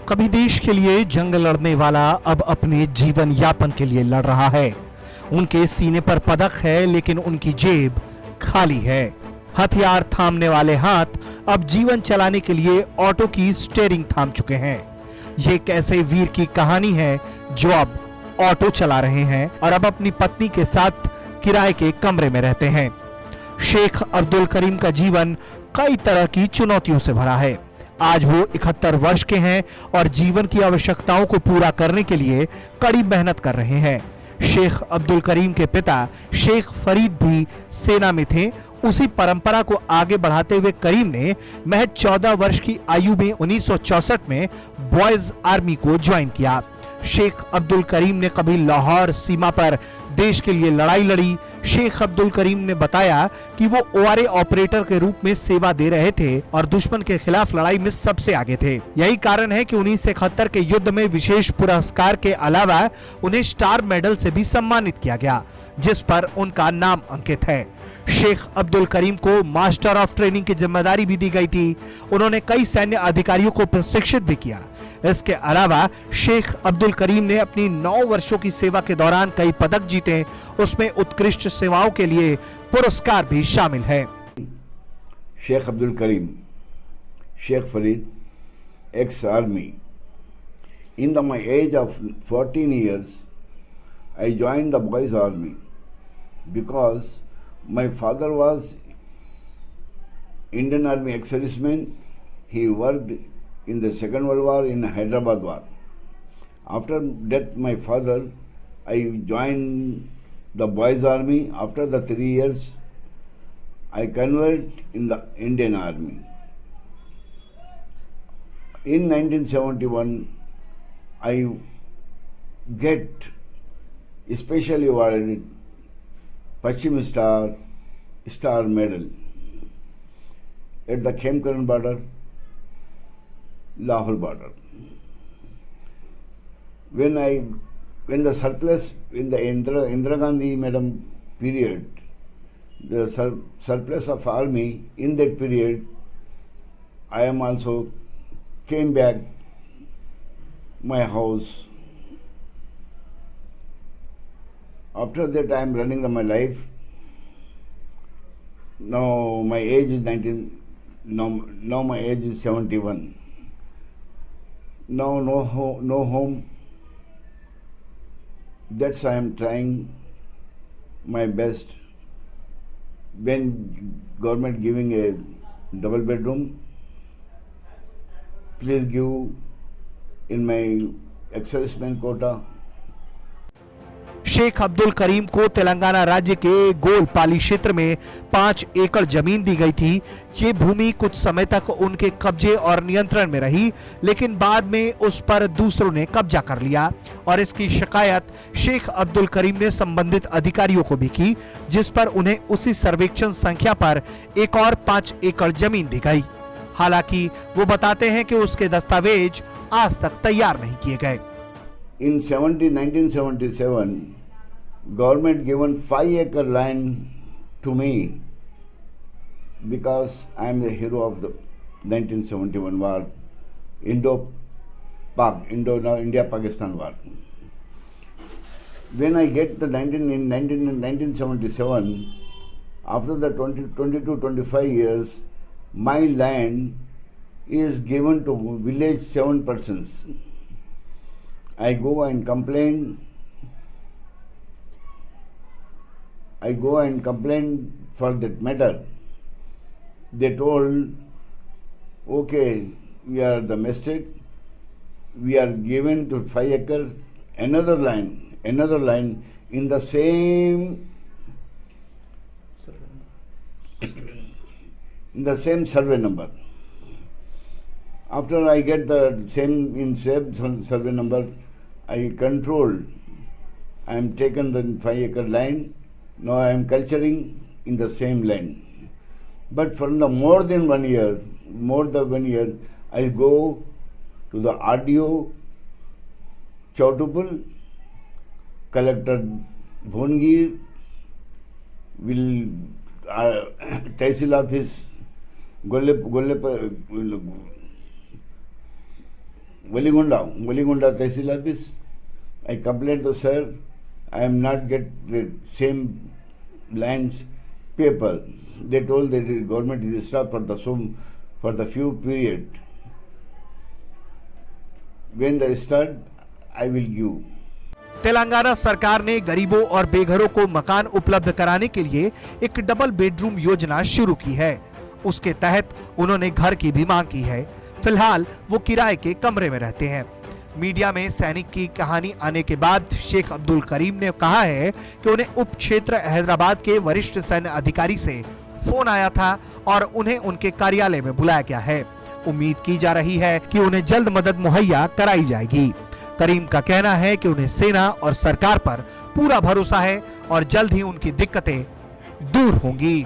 कभी देश के लिए जंग लड़ने वाला अब अपने जीवन यापन के लिए लड़ रहा है। उनके सीने पर पदक है लेकिन उनकी जेब खाली है। हथियार थामने वाले हाथ अब जीवन चलाने के लिए ऑटो की स्टीयरिंग थाम चुके हैं। ये एक ऐसे वीर की कहानी है जो अब ऑटो चला रहे हैं और अब अपनी पत्नी के साथ किराए के कमरे में रहते हैं। शेख अब्दुल करीम का जीवन कई तरह की चुनौतियों से भरा है। आज वो 71 वर्ष के हैं और जीवन की आवश्यकताओं को पूरा करने के लिए कड़ी मेहनत कर रहे हैं। शेख अब्दुल करीम के पिता शेख फरीद भी सेना में थे। उसी परंपरा को आगे बढ़ाते हुए करीम ने महज 14 वर्ष की आयु में 1964 में बॉयज आर्मी को ज्वाइन किया। शेख अब्दुल करीम ने कभी लाहौर सीमा पर देश के लिए लड़ाई लड़ी। शेख अब्दुल करीम ने बताया कि वो ओआरए ऑपरेटर के रूप में सेवा दे रहे थे और दुश्मन के खिलाफ लड़ाई में सबसे आगे थे। यही कारण है कि 1971 के युद्ध में विशेष पुरस्कार के अलावा उन्हें स्टार मेडल से भी सम्मानित किया गया, जिस पर उनका नाम अंकित है। शेख अब्दुल करीम को मास्टर ऑफ ट्रेनिंग की जिम्मेदारी भी दी गई थी। उन्होंने कई सैन्य अधिकारियों को प्रशिक्षित भी किया। इसके अलावा शेख अब्दुल करीम ने अपनी 9 वर्षों की सेवा के दौरान कई पदक जीते। उसमें उत्कृष्ट सेवाओं के लिए पुरस्कार भी शामिल है। Sheikh Abdul Karim, Sheikh Farid, ex army. In my age of 14 years, I joined the boys army because my father was Indian Army ex-serviceman. He worked in the Second World War in Hyderabad War. After death my father, I joined the boys army. After the 3 years, I converted in the Indian Army. In 1971, I get especially awarded Pachim Star Medal at the Khemkaran border, Lahore border. When the surplus in the Indira Gandhi Madam period, the surplus of army in that period, I am also came back my house. After that I am running my life. Now my age is 19. Now my age is 71. Now no home. That's I am trying my best. When government giving a double bedroom, please give in my ex-serviceman quota. Sheikh Abdul Karim को तेलंगाना राज्य के गोलपाली क्षेत्र में 5 एकड़ जमीन दी गई थी। ये भूमि कुछ समय तक उनके कब्जे और नियंत्रण में रही, लेकिन बाद में उस पर दूसरों ने कब्जा कर लिया और इसकी शिकायत शेख अब्दुल करीम ने संबंधित अधिकारियों को भी की, जिस पर उन्हें उसी सर्वेक्षण संख्या पर एक और 5 एकड़ जमीन दी गई। हालांकि वो बताते हैं कि उसके दस्तावेज आज तक तैयार नहीं किए गए। In 1977, government given 5 acre land to me because I am the hero of the 1971 war, India-Pakistan war. When I get the 1977, after the 22-25 years, my land is given to village 7 persons. I go and complain for that matter. They told, okay, we are the mistake. We are given to 5 acres, another line in the same survey number. After I get the same survey number, I control. I am taken the 5 acre land. Now I am culturing in the same land. But for the more than 1 year, I go to the RDO Chautupul, Collector Bhongir, will Tehsil office, Waligunda Tehsil office. I complained to sir, I am not get the same lands paper. They told that the government is stopped for the few period. When they start, I will give. Telangana सरकार ने गरीबों और बेघरों को मकान उपलब्ध कराने के लिए एक डबल बेडरूम योजना शुरू की है। उसके तहत उन्होंने घर की भी मांग की है। फिलहाल वो किराए के कमरे में रहते हैं। मीडिया में सैनिक की कहानी आने के बाद शेख अब्दुल करीम ने कहा है कि उन्हें उप क्षेत्र हैदराबाद के वरिष्ठ सैन्य अधिकारी से फोन आया था और उन्हें उनके कार्यालय में बुलाया गया है। उम्मीद की जा रही है कि उन्हें जल्द मदद मुहैया कराई जाएगी। करीम का कहना है कि उन्हें सेना और सरकार पर पूरा भरोसा है और जल्द ही उनकी दिक्कतें दूर होंगी।